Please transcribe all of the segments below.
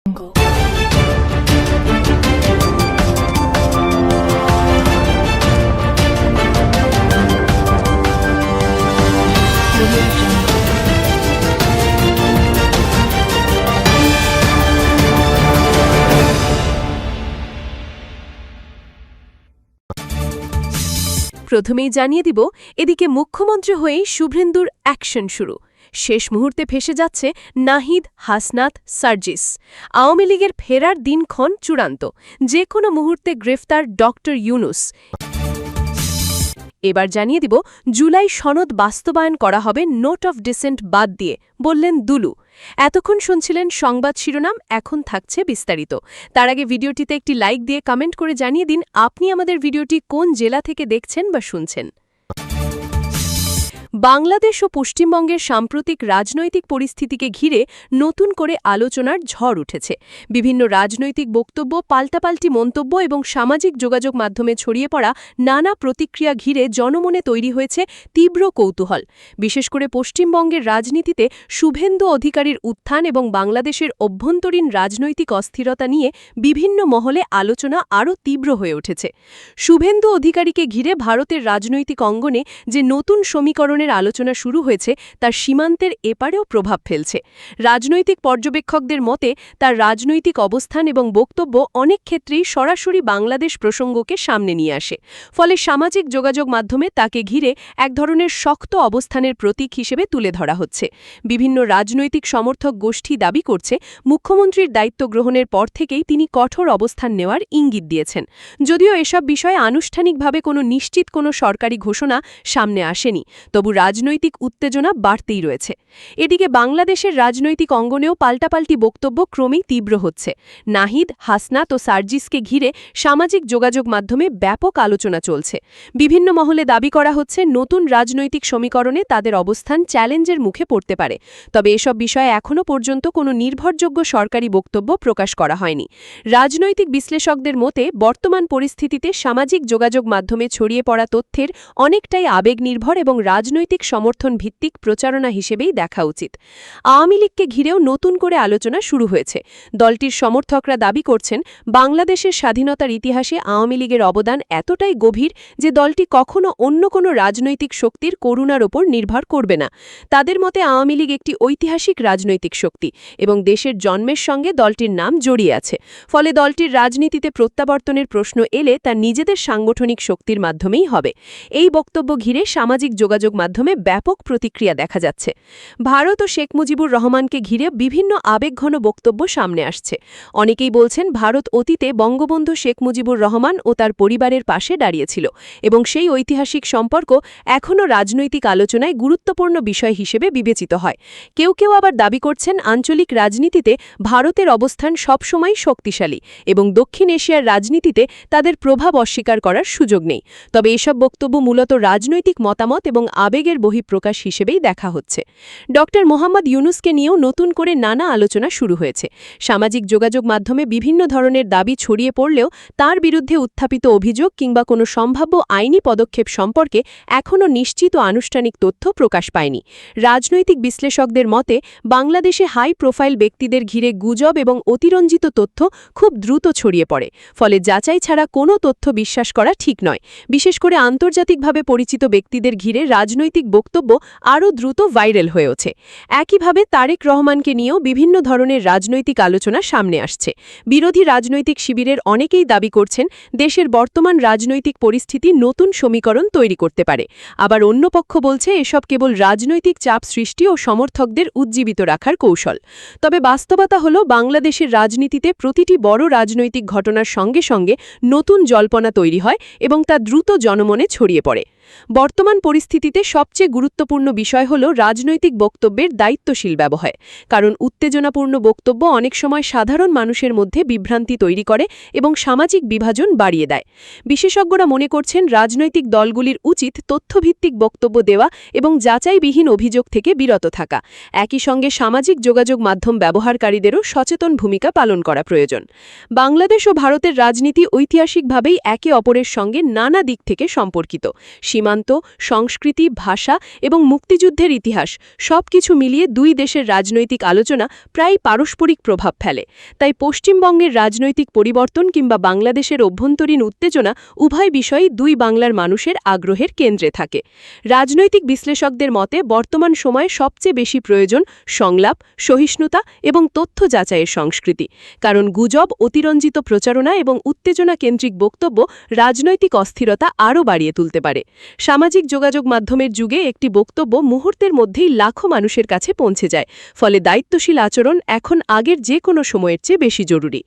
jungle. Audio jungle. প্রথমেই জানিয়ে দিব, এদিকে মুখ্যমন্ত্রী হয়েই শুভেন্দুর অ্যাকশন শুরু। শেষ মুহূর্তে ফেসে যাচ্ছে নাহিদ, হাসনাত, সার্জিস। আওয়ামী লীগের ফেরার দিনক্ষণ চূড়ান্ত, যে কোনো মুহূর্তে গ্রেফতার ডক্টর ইউনূস। এবার জানিয়ে দিব, জুলাই সনদ বাস্তবায়ন করা হবে নোট অফ ডিসেন্ট বাদ দিয়ে, বললেন দুলু। এতক্ষণ শুনছিলেন সংবাদ শিরোনাম, এখন থাকছে বিস্তারিত। তার আগে ভিডিওটিতে একটি লাইক দিয়ে কমেন্ট করে জানিয়ে দিন আপনি আমাদের ভিডিওটি কোন জেলা থেকে দেখছেন বা শুনছেন। বাংলাদেশ ও পশ্চিমবঙ্গের সাম্প্রতিক রাজনৈতিক পরিস্থিতিকে ঘিরে নতুন করে আলোচনার ঝড় উঠেছে। বিভিন্ন রাজনৈতিক বক্তব্য, পাল্টাপাল্টি মন্তব্য এবং সামাজিক যোগাযোগ মাধ্যমে ছড়িয়ে পড়া নানা প্রতিক্রিয়া ঘিরে জনমনে তৈরি হয়েছে তীব্র কৌতূহল। বিশেষ করে পশ্চিমবঙ্গের রাজনীতিতে শুভেন্দু অধিকারীর উত্থান এবং বাংলাদেশের অভ্যন্তরীণ রাজনৈতিক অস্থিরতা নিয়ে বিভিন্ন মহলে আলোচনা আরও তীব্র হয়ে উঠেছে। শুভেন্দু অধিকারীকে ঘিরে ভারতের রাজনৈতিক অঙ্গনে যে নতুন সমীকরণের আলোচনা শুরু হয়েছে, তার সীমান্তের এপারেও প্রভাব ফেলছে। রাজনৈতিক পর্যবেক্ষকদের মতে তার রাজনৈতিক অবস্থান এবং বক্তব্য অনেক ক্ষেত্রেই সরাসরি বাংলাদেশ প্রসঙ্গকে সামনে নিয়ে আসে। ফলে সামাজিক যোগাযোগ মাধ্যমে তাকে ঘিরে এক ধরনের শক্ত অবস্থানের প্রতীক হিসেবে তুলে ধরা হচ্ছে। বিভিন্ন রাজনৈতিক সমর্থক গোষ্ঠী দাবি করছে, মুখ্যমন্ত্রীর দায়িত্ব গ্রহণের পর থেকেই তিনি কঠোর অবস্থান নেওয়ার ইঙ্গিত দিয়েছেন। যদিও এসব বিষয়ে আনুষ্ঠানিকভাবে কোনো নিশ্চিত কোনো সরকারি ঘোষণা সামনে আসেনি, তবু রাজনৈতিক উত্তেজনা বাড়তেই রয়েছে। এদিকে বাংলাদেশের রাজনৈতিক অঙ্গনেও পাল্টাপাল্টি বক্তব্য ক্রমেই তীব্র হচ্ছে। নাহিদ, হাসনাত ও সার্জিসকে ঘিরে সামাজিক যোগাযোগ মাধ্যমে ব্যাপক আলোচনা চলছে। বিভিন্ন মহলে দাবি করা হচ্ছে, নতুন রাজনৈতিক সমীকরণে তাদের অবস্থান চ্যালেঞ্জের মুখে পড়তে পারে। তবে এসব বিষয়ে এখনও পর্যন্ত কোনো নির্ভরযোগ্য সরকারি বক্তব্য প্রকাশ করা হয়নি। রাজনৈতিক বিশ্লেষকদের মতে বর্তমান পরিস্থিতিতে সামাজিক যোগাযোগ মাধ্যমে ছড়িয়ে পড়া তথ্যের অনেকটাই আবেগনির্ভর এবং রাজনৈতিক সমর্থন ভিত্তিক প্রচারণা হিসেবেই দেখা উচিত। আওয়ামী লীগকে ঘিরেও নতুন করে আলোচনা শুরু হয়েছে। দলটির সমর্থকরা দাবি করছেন, বাংলাদেশের স্বাধীনতার ইতিহাসে আওয়ামী লীগের অবদান এতটাই গভীর যে দলটি কখনো অন্য কোনো রাজনৈতিক শক্তির করুণার ওপর নির্ভর করবে না। তাদের মতে আওয়ামী লীগ একটি ঐতিহাসিক রাজনৈতিক শক্তি এবং দেশের জন্মের সঙ্গে দলটির নাম জড়িয়ে আছে। ফলে দলটির রাজনীতিতে প্রত্যাবর্তনের প্রশ্ন এলে তা নিজেদের সাংগঠনিক শক্তির মাধ্যমেই হবে। এই বক্তব্য ঘিরে সামাজিক যোগাযোগ মাধ্যমে ব্যাপক প্রতিক্রিয়া দেখা যাচ্ছে। ভারত ও শেখ মুজিবুর রহমানকে ঘিরে বিভিন্ন আবেগঘন বক্তব্য সামনে আসছে। অনেকেই বলছেন, ভারত অতীতে বঙ্গবন্ধু শেখ মুজিবুর রহমান ও তার পরিবারের পাশে দাঁড়িয়েছিল এবং সেই ঐতিহাসিক সম্পর্ক এখনও রাজনৈতিক আলোচনায় গুরুত্বপূর্ণ বিষয় হিসেবে বিবেচিত হয়। কেউ কেউ আবার দাবি করছেন, আঞ্চলিক রাজনীতিতে ভারতের অবস্থান সবসময় শক্তিশালী এবং দক্ষিণ এশিয়ার রাজনীতিতে তাদের প্রভাব অস্বীকার করার সুযোগ নেই। তবে এসব বক্তব্য মূলত রাজনৈতিক মতামত এবং আবেগের বহিঃপ্রকাশ হিসেবেই দেখা হচ্ছে। ডক্টর মোহাম্মদ ইউনূসকে নিয়েও নতুন করে নানা আলোচনা শুরু হয়েছে। সামাজিক যোগাযোগ মাধ্যমে বিভিন্ন ধরনের দাবি ছড়িয়ে পড়লেও তার বিরুদ্ধে উত্থাপিত অভিযোগ কিংবা কোনো সম্ভাব্য আইনি পদক্ষেপ সম্পর্কে এখনও নিশ্চিত ও আনুষ্ঠানিক তথ্য প্রকাশ পায়নি। রাজনৈতিক বিশ্লেষকদের মতে বাংলাদেশে হাই প্রোফাইল ব্যক্তিদের ঘিরে গুজব এবং অতিরঞ্জিত তথ্য খুব দ্রুত ছড়িয়ে পড়ে। ফলে যাচাই ছাড়া কোনো তথ্য বিশ্বাস করা ঠিক নয়। বিশেষ করে আন্তর্জাতিকভাবে পরিচিত ব্যক্তিদের ঘিরে রাজনৈতিক বক্তব্য আরও দ্রুত ভাইরাল হয়ে ওঠে। একইভাবে তারেক রহমানকে নিয়েও বিভিন্ন ধরনের রাজনৈতিক আলোচনা সামনে আসছে। বিরোধী রাজনৈতিক শিবিরের অনেকেই দাবি করছেন, দেশের বর্তমান রাজনৈতিক পরিস্থিতি নতুন সমীকরণ তৈরি করতে পারে। আবার অন্য পক্ষ বলছে, এসব কেবল রাজনৈতিক চাপ সৃষ্টি ও সমর্থকদের উজ্জীবিত রাখার কৌশল। তবে বাস্তবতা হল, বাংলাদেশের রাজনীতিতে প্রতিটি বড় রাজনৈতিক ঘটনার সঙ্গে সঙ্গে নতুন জল্পনা তৈরি হয় এবং তা দ্রুত জনমনে ছড়িয়ে পড়ে। বর্তমান পরিস্থিতিতে সবচেয়ে গুরুত্বপূর্ণ বিষয় হল রাজনৈতিক বক্তব্যের দায়িত্বশীল ব্যবহার। কারণ উত্তেজনাপূর্ণ বক্তব্য অনেক সময় সাধারণ মানুষের মধ্যে বিভ্রান্তি তৈরি করে এবং সামাজিক বিভাজন বাড়িয়ে দেয়। বিশেষজ্ঞরা মনে করছেন, রাজনৈতিক দলগুলির উচিত তথ্যভিত্তিক বক্তব্য দেওয়া এবং যাচাইবিহীন অভিযোগ থেকে বিরত থাকা। একই সঙ্গে সামাজিক যোগাযোগ মাধ্যম ব্যবহারকারীদেরও সচেতন ভূমিকা পালন করা প্রয়োজন। বাংলাদেশ ও ভারতের রাজনীতি ঐতিহাসিকভাবেই একে অপরের সঙ্গে নানা দিক থেকে সম্পর্কিত। সীমান্ত, সংস্কৃতি, ভাষা এবং মুক্তিযুদ্ধের ইতিহাস সবকিছু মিলিয়ে দুই দেশের রাজনৈতিক আলোচনা প্রায় পারস্পরিক প্রভাব ফেলে। তাই পশ্চিমবঙ্গের রাজনৈতিক পরিবর্তন কিংবা বাংলাদেশের অভ্যন্তরীণ উত্তেজনা উভয় বিষয়ই দুই বাংলার মানুষের আগ্রহের কেন্দ্রে থাকে। রাজনৈতিক বিশ্লেষকদের মতে বর্তমান সময়ে সবচেয়ে বেশি প্রয়োজন সংলাপ, সহিষ্ণুতা এবং তথ্য যাচাইয়ের সংস্কৃতি। কারণ গুজব, অতিরঞ্জিত প্রচারণা এবং উত্তেজনা কেন্দ্রিক বক্তব্য রাজনৈতিক অস্থিরতা আরও বাড়িয়ে তুলতে পারে। সামাজিক যোগাযোগ মাধ্যমের যুগে একটি বক্তব্য মুহূর্তের মধ্যেই লাখো মানুষের কাছে পৌঁছে যায়। ফলে দায়িত্বশীল আচরণ এখন আগের যে কোনো সময়ের চেয়ে বেশি জরুরি।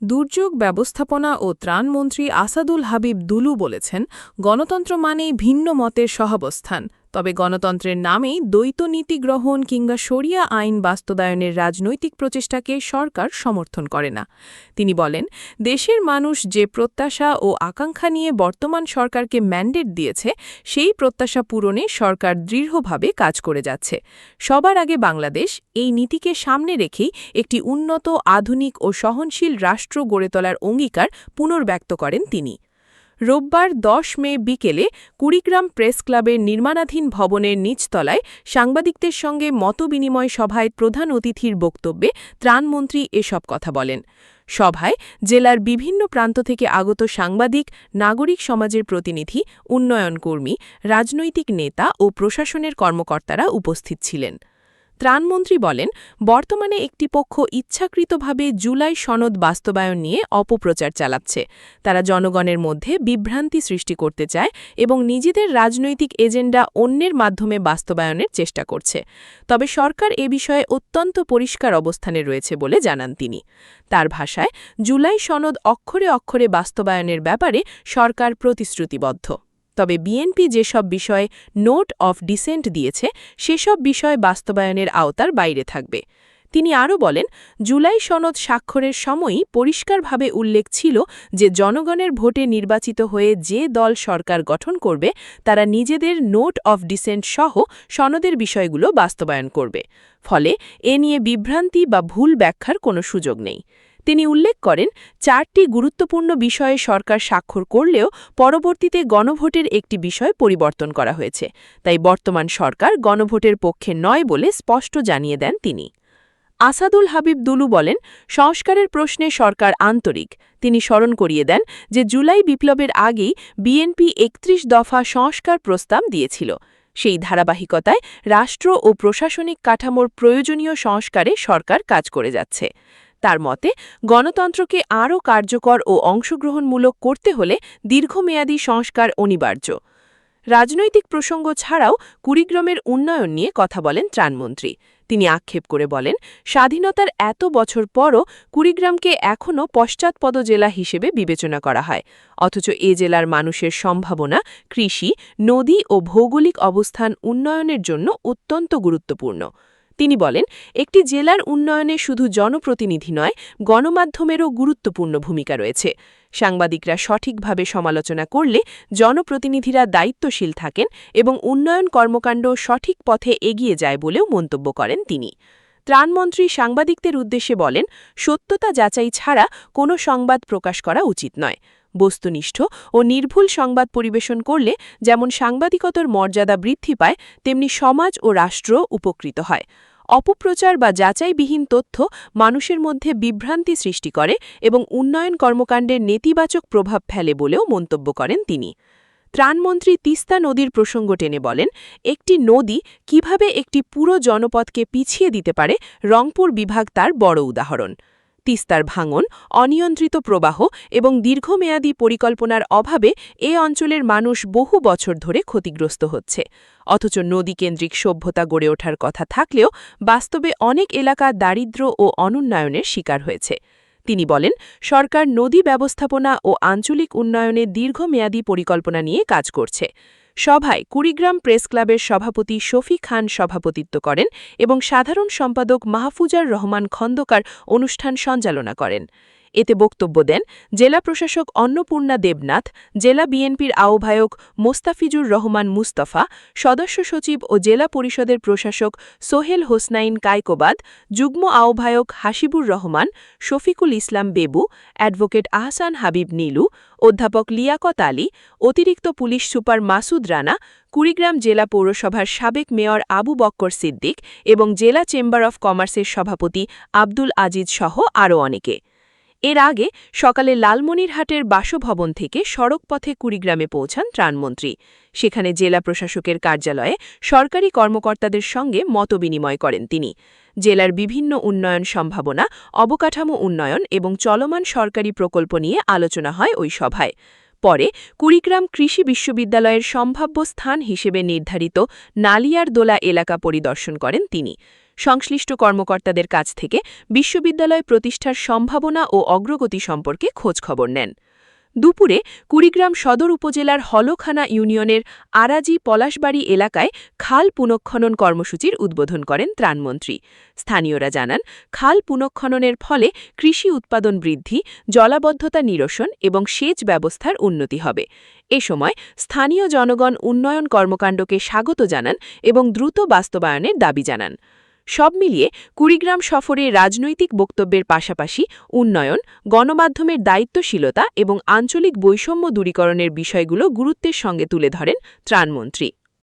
দুর্যোগ ব্যবস্থাপনা ও ত্রাণমন্ত্রী আসাদুল হাবিব দুলু বলেছেন, গণতন্ত্র মানেই ভিন্ন মতের সহাবস্থান। তবে গণতন্ত্রের নামেই দ্বৈত নীতি গ্রহণ কিংবা শরিয়া আইন বাস্তবায়নের রাজনৈতিক প্রচেষ্টাকে সরকার সমর্থন করে না। তিনি বলেন, দেশের মানুষ যে প্রত্যাশা ও আকাঙ্ক্ষা নিয়ে বর্তমান সরকারকে ম্যান্ডেট দিয়েছে, সেই প্রত্যাশা পূরণে সরকার দৃঢ়ভাবে কাজ করে যাচ্ছে। সবার আগে বাংলাদেশ এই নীতিকে সামনে রেখেই একটি উন্নত, আধুনিক ও সহনশীল রাষ্ট্র গড়ে তোলার অঙ্গীকার পুনর্ব্যক্ত করেন তিনি। রোববার ১০ মে বিকেলে কুড়িগ্রাম প্রেস ক্লাবের নির্মাণাধীন ভবনের নিচতলায় সাংবাদিকদের সঙ্গে মতবিনিময় সভায় প্রধান অতিথির বক্তব্যে ত্রাণমন্ত্রী এসব কথা বলেন। সভায় জেলার বিভিন্ন প্রান্ত থেকে আগত সাংবাদিক, নাগরিক সমাজের প্রতিনিধি, উন্নয়নকর্মী, রাজনৈতিক নেতা ও প্রশাসনের কর্মকর্তারা উপস্থিত ছিলেন। ত্রাণমন্ত্রী বলেন, বর্তমানে একটি পক্ষ ইচ্ছাকৃতভাবে জুলাই সনদ বাস্তবায়ন নিয়ে অপপ্রচার চালাচ্ছে। তারা জনগণের মধ্যে বিভ্রান্তি সৃষ্টি করতে চায় এবং নিজেদের রাজনৈতিক এজেন্ডা অন্যের মাধ্যমে বাস্তবায়নের চেষ্টা করছে। তবে সরকার এ বিষয়ে অত্যন্ত পরিষ্কার অবস্থানে রয়েছে বলে জানান তিনি। তার ভাষায়, জুলাই সনদ অক্ষরে অক্ষরে বাস্তবায়নের ব্যাপারে সরকার প্রতিশ্রুতিবদ্ধ। তবে বিএনপি যেসব বিষয়ে নোট অফ ডিসেন্ট দিয়েছে, সেসব বিষয় বাস্তবায়নের আওতার বাইরে থাকবে। তিনি আরও বলেন, জুলাই সনদ স্বাক্ষরের সময়ই পরিষ্কারভাবে উল্লেখ ছিল যে জনগণের ভোটে নির্বাচিত হয়ে যে দল সরকার গঠন করবে, তারা নিজেদের নোট অফ ডিসেন্ট সহ সনদের বিষয়গুলো বাস্তবায়ন করবে। ফলে এ নিয়ে বিভ্রান্তি বা ভুল ব্যাখ্যার কোনো সুযোগ নেই। তিনি উল্লেখ করেন, ৪টি গুরুত্বপূর্ণ বিষয়ে সরকার স্বাক্ষর করলেও পরবর্তীতে গণভোটের একটি বিষয় পরিবর্তন করা হয়েছে। তাই বর্তমান সরকার গণভোটের পক্ষে নয় বলে স্পষ্ট জানিয়ে দেন তিনি। আসাদুল হাবিব দুলু বলেন, সংস্কারের প্রশ্নে সরকার আন্তরিক। তিনি স্মরণ করিয়ে দেন যে জুলাই বিপ্লবের আগেই বিএনপি ৩১ দফা সংস্কার প্রস্তাব দিয়েছিল। সেই ধারাবাহিকতায় রাষ্ট্র ও প্রশাসনিক কাঠামোর প্রয়োজনীয় সংস্কারে সরকার কাজ করে যাচ্ছে। তার মতে, গণতন্ত্রকে আরও কার্যকর ও অংশগ্রহণমূলক করতে হলে দীর্ঘমেয়াদী সংস্কার অনিবার্য। রাজনৈতিক প্রসঙ্গ ছাড়াও কুড়িগ্রামের উন্নয়ন নিয়ে কথা বলেন ত্রাণমন্ত্রী। তিনি আক্ষেপ করে বলেন, স্বাধীনতার এত বছর পরও কুড়িগ্রামকে এখনও পশ্চাৎপদ জেলা হিসেবে বিবেচনা করা হয়। অথচ এ জেলার মানুষের সম্ভাবনা, কৃষি, নদী ও ভৌগোলিক অবস্থান উন্নয়নের জন্য অত্যন্ত গুরুত্বপূর্ণ। তিনি বলেন, একটি জেলার উন্নয়নে শুধু জনপ্রতিনিধি নয়, গণমাধ্যমেরও গুরুত্বপূর্ণ ভূমিকা রয়েছে। সাংবাদিকরা সঠিকভাবে সমালোচনা করলে জনপ্রতিনিধিরা দায়িত্বশীল থাকেন এবং উন্নয়ন কর্মকাণ্ড সঠিক পথে এগিয়ে যায় বলেও মন্তব্য করেন তিনি। ত্রাণমন্ত্রী সাংবাদিকদের উদ্দেশ্যে বলেন, সত্যতা যাচাই ছাড়া কোনো সংবাদ প্রকাশ করা উচিত নয়। বস্তুনিষ্ঠ ও নির্ভুল সংবাদ পরিবেশন করলে যেমন সাংবাদিকতার মর্যাদা বৃদ্ধি পায়, তেমনি সমাজ ও রাষ্ট্র উপকৃত হয়। অপপ্রচার বা যাচাইবিহীন তথ্য মানুষের মধ্যে বিভ্রান্তি সৃষ্টি করে এবং উন্নয়ন কর্মকাণ্ডের নেতিবাচক প্রভাব ফেলে বলেও মন্তব্য করেন তিনি। ত্রাণমন্ত্রী তিস্তা নদীর প্রসঙ্গ টেনে বলেন, একটি নদী কিভাবে একটি পুরো জনপদকে পিছিয়ে দিতে পারে, রংপুর বিভাগ তার বড় উদাহরণ। তিস্তার ভাঙন, অনিয়ন্ত্রিত প্রবাহ এবং দীর্ঘমেয়াদী পরিকল্পনার অভাবে এ অঞ্চলের মানুষ বহু বছর ধরে ক্ষতিগ্রস্ত হচ্ছে। অথচ নদীকেন্দ্রিক সভ্যতা গড়ে ওঠার কথা থাকলেও বাস্তবে অনেক এলাকা দারিদ্র্য ও অনুন্নয়নের শিকার হয়েছে। তিনি বলেন, সরকার নদী ব্যবস্থাপনা ও আঞ্চলিক উন্নয়নে দীর্ঘমেয়াদী পরিকল্পনা নিয়ে কাজ করছে। সভায় কুড়িগ্রাম প্রেস ক্লাবের সভাপতি শফি খান সভাপতিত্ব করেন এবং সাধারণ সম্পাদক মাহফুজার রহমান খন্দকার অনুষ্ঠান সঞ্চালনা করেন। এতে বক্তব্য দেন জেলা প্রশাসক অন্নপূর্ণা দেবনাথ, জেলা বিএনপির আহ্বায়ক মোস্তাফিজুর রহমান মুস্তফা, সদস্য সচিব ও জেলা পরিষদের প্রশাসক সোহেল হোসনাইন কায়কোবাদ, যুগ্ম আহ্বায়ক হাসিবুর রহমান, শফিকুল ইসলাম বেবু, অ্যাডভোকেট আহসান হাবিব নীলু, অধ্যাপক লিয়াকত আলী, অতিরিক্ত পুলিশ সুপার মাসুদ রানা, কুড়িগ্রাম জেলা পৌরসভার সাবেক মেয়র আবু বক্কর সিদ্দিক এবং জেলা চেম্বার অফ কমার্সের সভাপতি আব্দুল আজিজ সহ আরও অনেকে। এর আগে সকালে লালমনিরহাটের বাসভবন থেকে সড়কপথে কুড়িগ্রামে পৌঁছান ত্রাণমন্ত্রী। সেখানে জেলা প্রশাসকের কার্যালয়ে সরকারি কর্মকর্তাদের সঙ্গে মতবিনিময় করেন তিনি। জেলার বিভিন্ন উন্নয়ন সম্ভাবনা, অবকাঠামো উন্নয়ন এবং চলমান সরকারি প্রকল্প নিয়ে আলোচনা হয় ওই সভায়। পরে কুড়িগ্রাম কৃষি বিশ্ববিদ্যালয়ের সম্ভাব্য স্থান হিসেবে নির্ধারিত নালিয়ারদোলা এলাকা পরিদর্শন করেন তিনি। সংশ্লিষ্ট কর্মকর্তাদের কাছ থেকে বিশ্ববিদ্যালয় প্রতিষ্ঠার সম্ভাবনা ও অগ্রগতি সম্পর্কে খোঁজখবর নেন। দুপুরে কুড়িগ্রাম সদর উপজেলার হলখানা ইউনিয়নের আরাজি পলাশবাড়ি এলাকায় খাল পুনঃখনন কর্মসূচির উদ্বোধন করেন ত্রাণমন্ত্রী। স্থানীয়রা জানান, খাল পুনঃখননের ফলে কৃষি উৎপাদন বৃদ্ধি, জলাবদ্ধতা নিরসন এবং সেচ ব্যবস্থার উন্নতি হবে। এ সময় স্থানীয় জনগণ উন্নয়ন কর্মকাণ্ডকে স্বাগত জানান এবং দ্রুত বাস্তবায়নের দাবি জানান। সব মিলিয়ে কুড়িগ্রাম সফরে রাজনৈতিক বক্তব্যের পাশাপাশি উন্নয়ন, গণমাধ্যমের দায়িত্বশীলতা এবং আঞ্চলিক বৈষম্য দূরীকরণের বিষয়গুলো গুরুত্বের সঙ্গে তুলে ধরেন ত্রাণমন্ত্রী।